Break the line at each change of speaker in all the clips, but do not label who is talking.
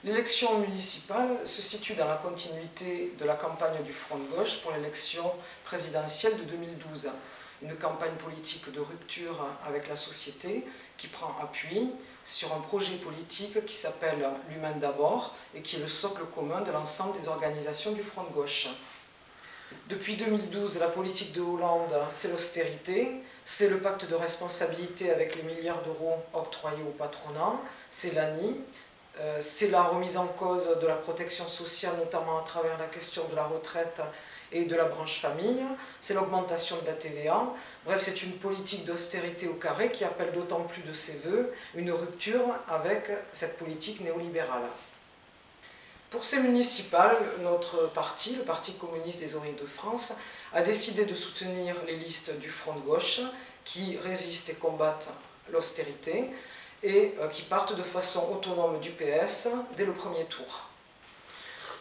L'élection municipale se situe dans la continuité de la campagne du Front de gauche pour l'élection présidentielle de 2012. Une campagne politique de rupture avec la société qui prend appui sur un projet politique qui s'appelle l'humain d'abord et qui est le socle commun de l'ensemble des organisations du Front de gauche. Depuis 2012, la politique de Hollande, c'est l'austérité, c'est le pacte de responsabilité avec les milliards d'euros octroyés au patronat, c'est l'ANI, c'est la remise en cause de la protection sociale, notamment à travers la question de la retraite et de la branche famille, c'est l'augmentation de la TVA. Bref, c'est une politique d'austérité au carré qui appelle d'autant plus de ses voeux une rupture avec cette politique néolibérale. Pour ces municipales, notre parti, le Parti communiste des ouvriers de France, a décidé de soutenir les listes du Front de gauche qui résistent et combattent l'austérité et qui partent de façon autonome du PS dès le premier tour.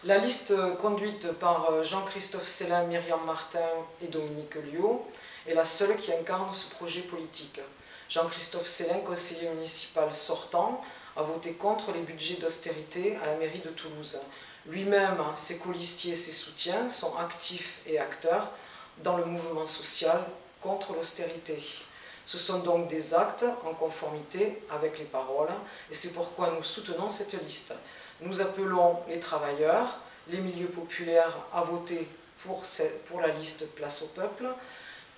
La liste conduite par Jean-Christophe Célin, Myriam Martin et Dominique Liot est la seule qui incarne ce projet politique. Jean-Christophe Célin, conseiller municipal sortant, a voté contre les budgets d'austérité à la mairie de Toulouse. Lui-même, ses colistiers et ses soutiens sont actifs et acteurs dans le mouvement social contre l'austérité. Ce sont donc des actes en conformité avec les paroles et c'est pourquoi nous soutenons cette liste. Nous appelons les travailleurs, les milieux populaires à voter pour la liste Place au peuple.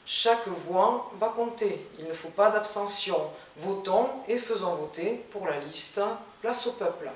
Chaque voix va compter, il ne faut pas d'abstention. Votons et faisons voter pour la liste Place au peuple.